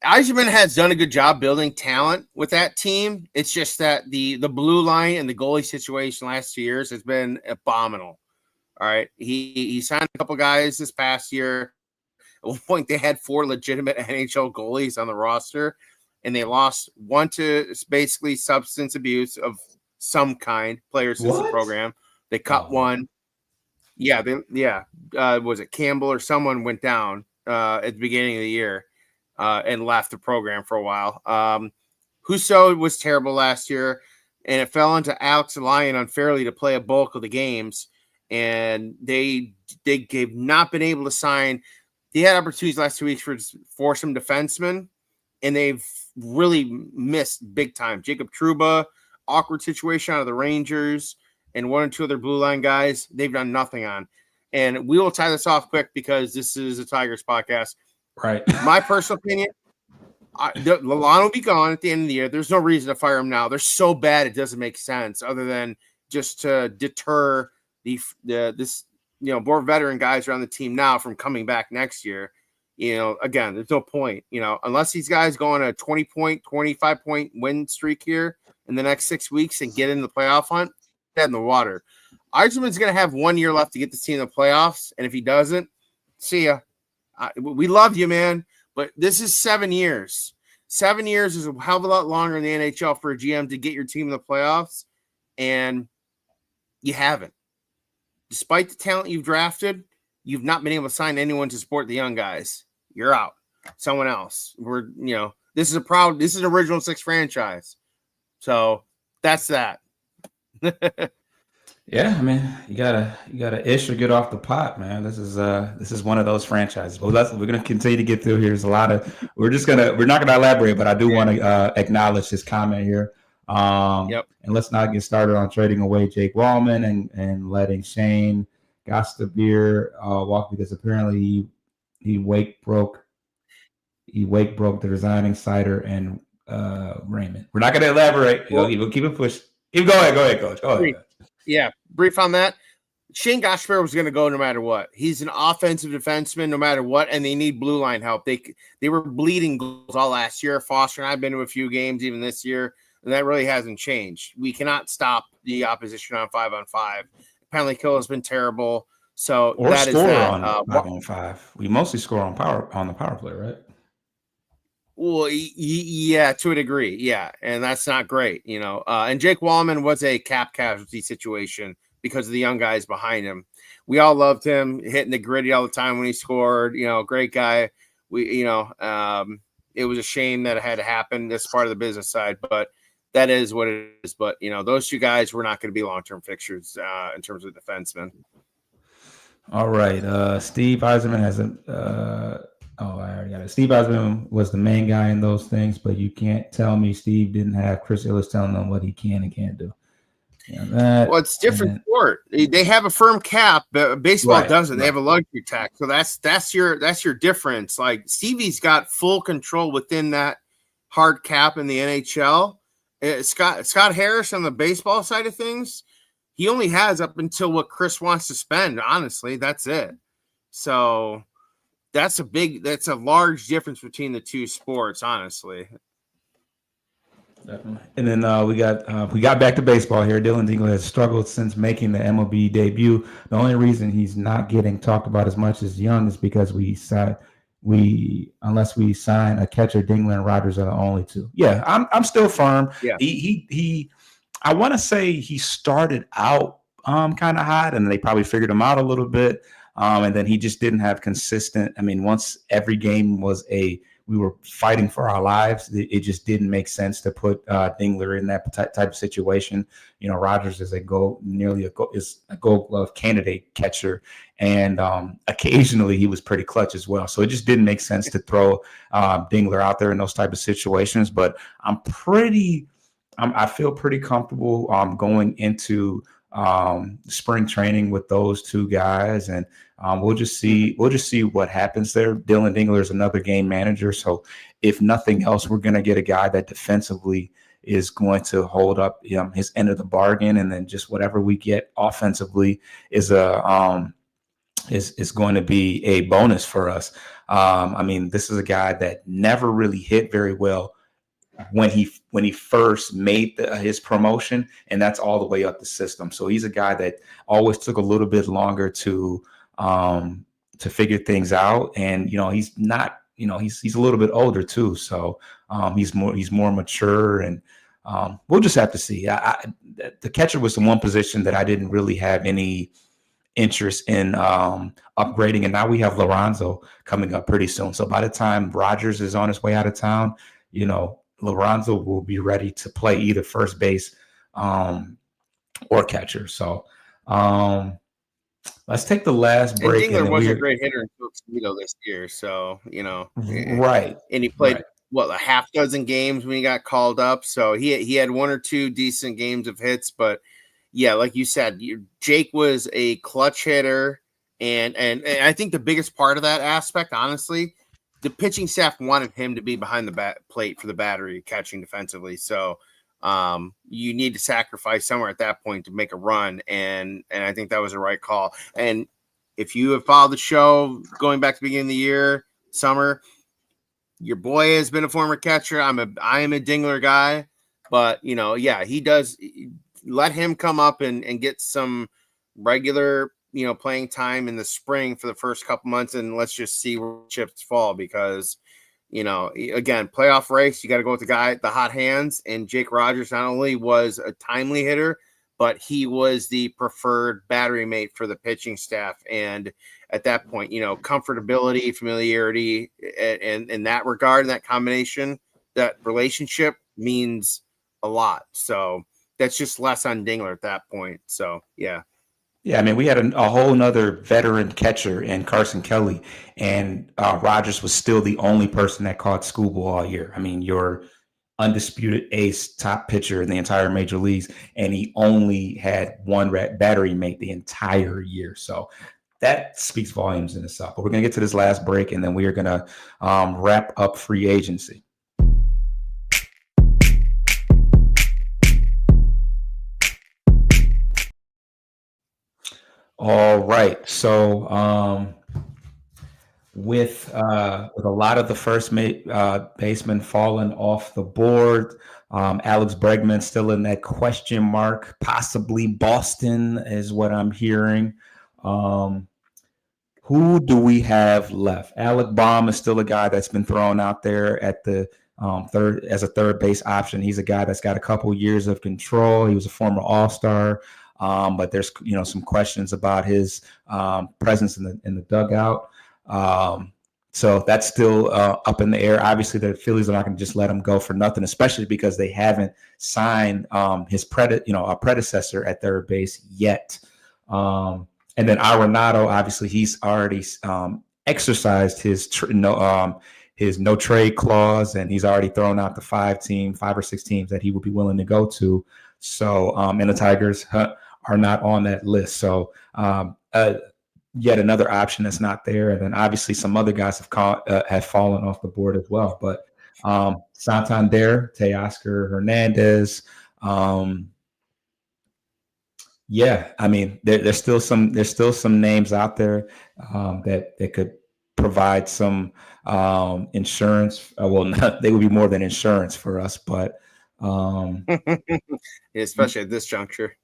Yzerman has done a good job building talent with that team. It's just that the blue line and the goalie situation last 2 years has been abominable. All right. He signed a couple guys this past year. At one point, they had 4 legitimate NHL goalies on the roster, and they lost one to basically substance abuse of some kind, players in the program. They cut one. Yeah. Was it Campbell or someone went down at the beginning of the year and left the program for a while. Husso was terrible last year, and it fell into Alex Lyon unfairly to play a bulk of the games, and they have not been able to sign. They had opportunities last 2 weeks for some defensemen, and they've really missed big time. Jacob Trouba, awkward situation out of the Rangers, and 1 or 2 other blue line guys they've done nothing on. And we will tie this off quick because this is a Tigers podcast. Right. My personal opinion, Lalonde will be gone at the end of the year. There's no reason to fire him now. They're so bad it doesn't make sense, other than just to deter this more veteran guys around the team now from coming back next year. Again, there's no point. Unless these guys go on a 20-point, 25-point win streak here in the next 6 weeks and get in the playoff hunt, head in the water. Yzerman's going to have 1 year left to get this team in the playoffs, and if he doesn't, see ya. We love you, man, but this is 7 years. 7 years is a hell of a lot longer in the NHL for a GM to get your team in the playoffs, and you haven't. Despite the talent you've drafted, you've not been able to sign anyone to support the young guys. You're out. Someone else. This is an Original Six franchise. So that's that. Yeah, I mean, you gotta ish or get off the pot, man. This is one of those franchises. But we're gonna continue to get through here. There's a lot of we're not gonna elaborate, but I do want to acknowledge this comment here. And let's not get started on trading away Jake Wallman and letting Shane Gostisbehere walk, because apparently he wake broke the resigning Sider and Raymond. We're not gonna elaborate. We'll keep it push. Go ahead, Coach. Go ahead. Yeah, brief on that. Shane Gostisbehere was going to go no matter what. He's an offensive defenseman no matter what, and they need blue line help. They were bleeding goals all last year. Foster and I have been to a few games even this year, and that really hasn't changed. We cannot stop the opposition on 5-on-5. Penalty kill has been terrible. So or that score is that. On 5-on-5. We mostly score on the power play, right? Well, yeah, to a degree, yeah, and that's not great, And Jake Wallman was a cap casualty situation because of the young guys behind him. We all loved him, hitting the gritty all the time when he scored. Great guy. It was a shame that it had to happen. That's part of the business side, but that is what it is. But those 2 guys were not going to be long-term fixtures in terms of defensemen. All right, Steve Yzerman hasn't. I already got it. Steve Yzerman was the main guy in those things, but you can't tell me Steve didn't have Chris Ilitch telling them what he can and can't do. Well, it's different sport. They have a firm cap, but baseball doesn't. They have a luxury tax, so that's your difference. Like Stevie's got full control within that hard cap in the NHL. Scott Harris on the baseball side of things, he only has up until what Chris wants to spend. Honestly, that's it. So. That's a large difference between the 2 sports, honestly. Definitely. And then we got back to baseball here. Dylan Dingle has struggled since making the MLB debut. The only reason he's not getting talked about as much as Young is because unless we sign a catcher, Dingler and Rogers are the only 2. Yeah, I'm still firm. Yeah. He I want to say he started out kind of hot, and they probably figured him out a little bit. And then he just didn't have consistent. I mean, once every game was we were fighting for our lives. It just didn't make sense to put Dingler in that type of situation. You know, Rogers is a Gold Glove candidate catcher, and occasionally he was pretty clutch as well. So it just didn't make sense to throw Dingler out there in those type of situations. But I feel pretty comfortable going into spring training with those two guys, and we'll just see what happens there. Dylan Dingler is another game manager, so if nothing else, we're going to get a guy that defensively is going to hold up his end of the bargain, and then just whatever we get offensively is going to be a bonus for us. I mean, this is a guy that never really hit very well when he first made his promotion, and that's all the way up the system. So he's a guy that always took a little bit longer to figure things out, and he's not, he's a little bit older too, so he's more mature, and we'll just have to see. The catcher was the one position that I didn't really have any interest in upgrading, and now we have Lorenzo coming up pretty soon. So by the time Rogers is on his way out of town, Lorenzo will be ready to play either first base or catcher. So let's take the last break. And Dingler was a great hitter in Tuxedo this year. So, right. And he played, a half dozen games when he got called up. So he had one or two decent games of hits. But, yeah, like you said, Jake was a clutch hitter. And I think the biggest part of that aspect, honestly, the pitching staff wanted him to be behind the plate for the battery catching defensively. So you need to sacrifice somewhere at that point to make a run. And I think that was the right call. And if you have followed the show going back to the beginning of the year, summer, your boy has been a former catcher. I am a Dingler guy, but he does let him come up and get some regular playing time in the spring for the first couple months, and let's just see where chips fall, because, again, playoff race, you got to go with the hot hands, and Jake Rogers not only was a timely hitter, but he was the preferred battery mate for the pitching staff. And at that point, comfortability, familiarity, and in that regard, in that combination, that relationship means a lot. So that's just less on Dingler at that point. So, yeah. Yeah, I mean, we had a whole nother veteran catcher in Carson Kelly, and Rogers was still the only person that caught school ball all year. I mean, your undisputed ace, top pitcher in the entire major leagues, and he only had one battery mate the entire year. So that speaks volumes in itself. But we're going to get to this last break, and then we are going to wrap up free agency. All right. So with a lot of the first baseman falling off the board, Alex Bregman still in that question mark, possibly Boston is what I'm hearing. Who do we have left? Alec Baum is still a guy that's been thrown out there at the third base option. He's a guy that's got a couple years of control. He was a former All-Star. But there's some questions about his presence in the dugout. So that's still up in the air. Obviously, the Phillies are not going to just let him go for nothing, especially because they haven't signed his predecessor at third base yet. And then Arenado, obviously, he's already exercised his no trade clause, and he's already thrown out the 5 or 6 teams that he would be willing to go to. So, and the Tigers are not on that list. So, yet another option that's not there. And then obviously some other guys have fallen off the board as well. But Santander, Teoscar Hernandez. Yeah, I mean, there's still some names out there that could provide some insurance. Well, they would be more than insurance for us, but Especially at this juncture.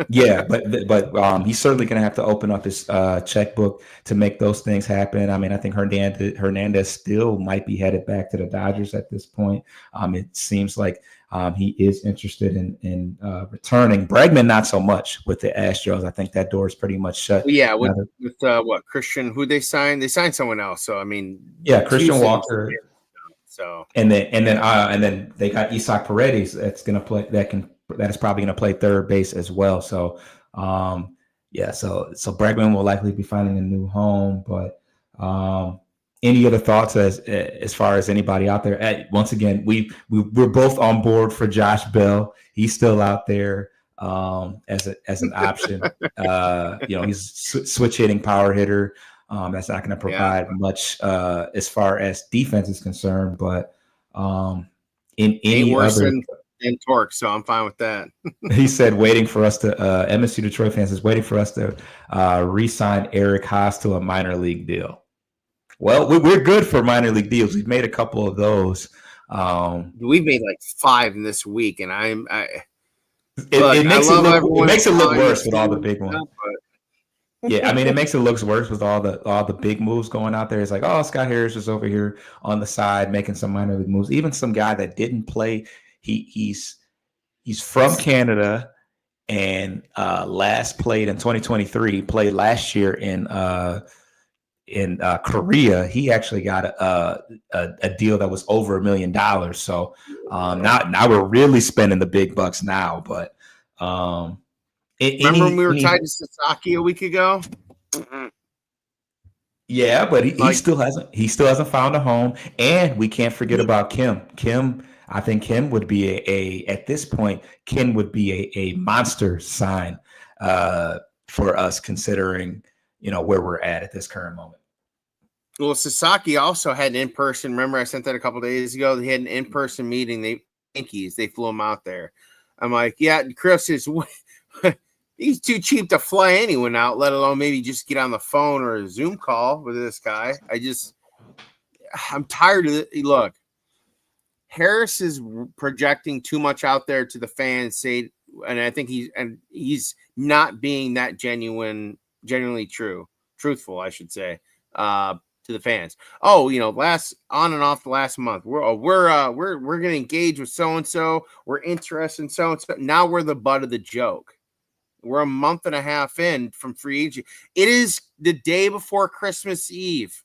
Yeah, but he's certainly going to have to open up his checkbook to make those things happen. I mean, I think Hernandez still might be headed back to the Dodgers at this point. It seems like he is interested in returning. Bregman, not so much with the Astros. I think that door is pretty much shut. Yeah, with what Christian? Who they signed? They signed someone else. So I mean, yeah, Christian Walker. So and then they got Isaac Paredes that's going to play. That is probably going to play third base as well. So, so Bregman will likely be finding a new home. But any other thoughts as far as anybody out there? Once again, we're both on board for Josh Bell. He's still out there as an option. He's switch hitting power hitter. That's not going to provide much as far as defense is concerned. But in any other. And Torque, so I'm fine with that. He said, waiting for us to MSU Detroit fans is waiting for us to re-sign Eric Haas to a minor league deal. Well, we're good for minor league deals. We've made a couple of those. We've made like 5 in this week, and it makes it look worse with all the big ones. Yeah, I mean, it makes it look worse with all the big moves going out there. It's like, oh, Scott Harris is over here on the side making some minor league moves. Even some guy that didn't play. He's from Canada and last played in 2023. Played last year in Korea. He actually got a deal that was over $1 million. So now we're really spending the big bucks now. But remember when we were tied to Sasaki a week ago? Yeah, but he still hasn't found a home, and we can't forget about Kim. I think Kim would be at this point, Kim would be a monster sign for us, considering, where we're at this current moment. Well, Sasaki also had an in-person. Remember, I sent that a couple of days ago. They had an in-person meeting. They flew him out there. I'm like, yeah, Chris is he's too cheap to fly anyone out, let alone maybe just get on the phone or a Zoom call with this guy. I'm tired of it. Look. Harris is projecting too much out there to the fans, and I think he's not being that genuinely truthful, I should say, to the fans. Oh, on and off the last month, we're gonna engage with so and so. We're interested in so and so. Now we're the butt of the joke. We're a month and a half in from free agency. It is the day before Christmas Eve.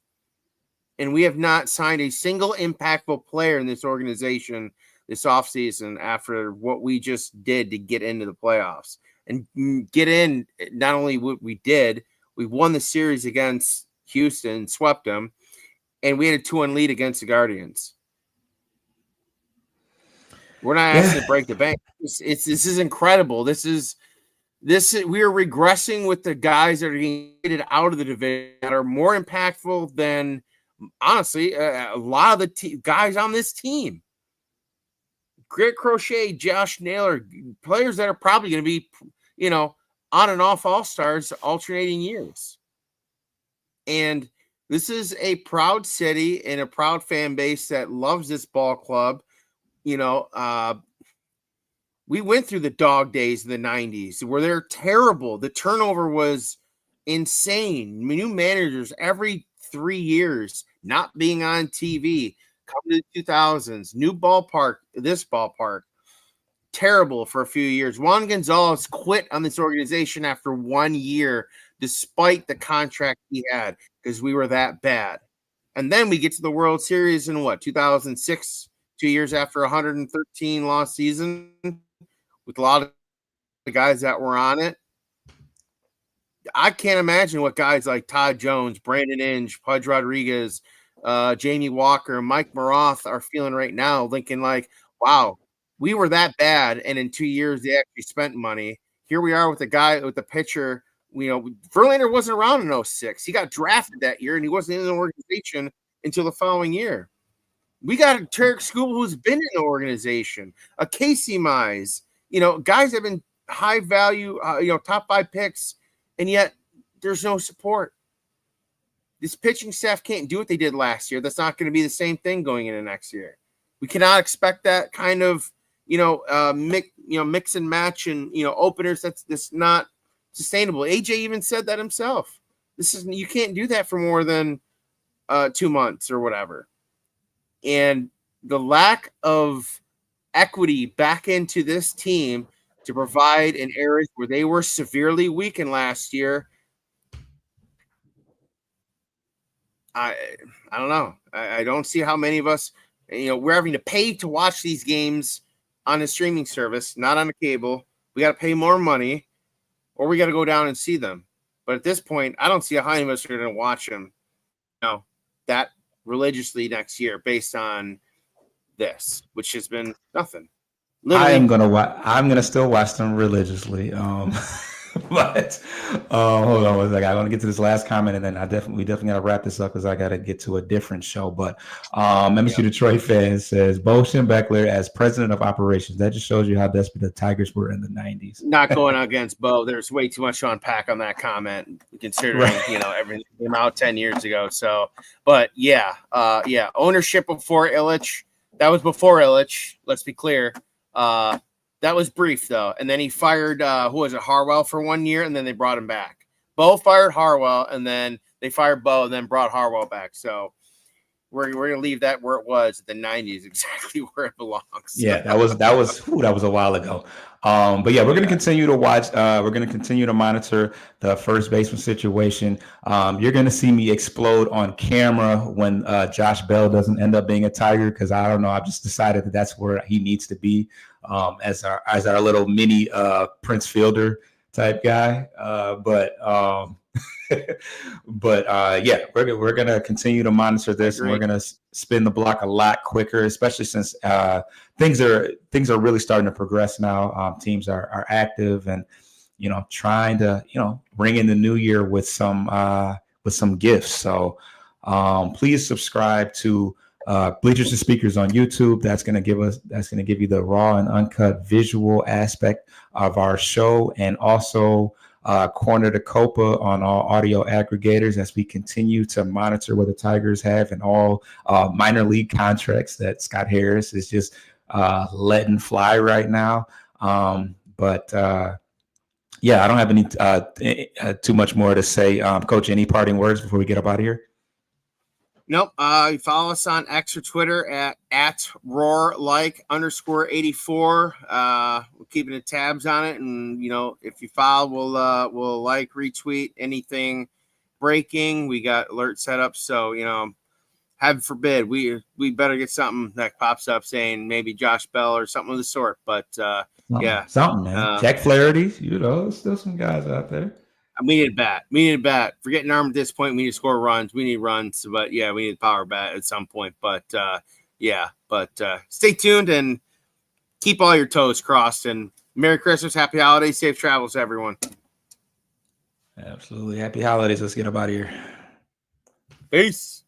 And we have not signed a single impactful player in this organization this offseason after what we just did to get into the playoffs. And get in, not only what we did, we won the series against Houston, swept them, and we had a 2-1 lead against the Guardians. We're not asking to break the bank. This is incredible. We are regressing with the guys that are getting out of the division that are more impactful than – honestly, a lot of the guys on this team, Greg Crochet, Josh Naylor, players that are probably going to be, on and off all-stars alternating years. And this is a proud city and a proud fan base that loves this ball club. We went through the dog days of the 90s where they're terrible. The turnover was insane. New managers every 3 years, not being on TV, coming to the 2000s, new ballpark, this ballpark, terrible for a few years. Juan Gonzalez quit on this organization after 1 year, despite the contract he had, because we were that bad. And then we get to the World Series in 2006, 2 years after a 113 loss season, with a lot of the guys that were on it. I can't imagine what guys like Todd Jones, Brandon Inge, Pudge Rodriguez, Jamie Walker, Mike Maroth are feeling right now, thinking like, wow, we were that bad, and in 2 years they actually spent money. Here we are with the pitcher. Verlander wasn't around in 2006. He got drafted that year, and he wasn't in the organization until the following year. We got a Tarek Skubal who's been in the organization, a Casey Mize, guys have been high value, top 5 picks. And yet there's no support. This pitching staff can't do what they did last year. That's not going to be the same thing going into next year. We cannot expect that kind of mix and match and openers. That's not sustainable. AJ even said that himself. You can't do that for more than 2 months or whatever. And the lack of equity back into this team to provide in areas where they were severely weakened last year. I don't know. I don't see how many of us, we're having to pay to watch these games on a streaming service, not on a cable. We got to pay more money, or we got to go down and see them. But at this point, I don't see how many of us are going to watch them, that religiously next year based on this, which has been nothing. Literally. I'm gonna still watch them religiously. But hold on one second. I want to get to this last comment, and then we definitely got to wrap this up because I got to get to a different show. But MSU Detroit fan says Bo Schembechler as president of operations. That just shows you how desperate the Tigers were in the 90s. Not going against Bo. There's way too much to unpack on that comment, considering everything came out 10 years ago. So, but ownership before Ilitch. That was before Ilitch. Let's be clear. That was brief, though. And then he fired, Harwell for 1 year, and then they brought him back. Bo fired Harwell, and then they fired Bo, and then brought Harwell back. So we're going to leave that where it was at the 90s, exactly where it belongs. Yeah, that was a while ago. But yeah, we're going to continue to watch. We're going to continue to monitor the first baseman situation. You're going to see me explode on camera when Josh Bell doesn't end up being a Tiger, because I don't know. I've just decided that that's where he needs to be as our little mini Prince Fielder type guy. Yeah, we're gonna continue to monitor this, and we're gonna spin the block a lot quicker, especially since things are really starting to progress now. Teams are active and trying to bring in the new year with some gifts. So please subscribe to Bleachers and Speakers on YouTube. That's gonna give you the raw and uncut visual aspect of our show, and also Corner to Copa on all audio aggregators as we continue to monitor what the Tigers have and all minor league contracts that Scott Harris is just letting fly right now. I don't have any too much more to say. Coach, any parting words before we get up out of here? Nope. You follow us on X or Twitter at roarlike_84. We're keeping the tabs on it, and if you follow, we'll like, retweet anything breaking. We got alerts set up, so heaven forbid we better get something that pops up saying maybe Josh Bell or something of the sort. But something, man. Jack Flaherty, there's still some guys out there. We need a bat. Forgetting arm at this point. We need to score runs. We need runs. But we need a power bat at some point. But stay tuned and keep all your toes crossed. And Merry Christmas, Happy Holidays, safe travels, everyone. Absolutely. Happy holidays. Let's get up out of here. Peace.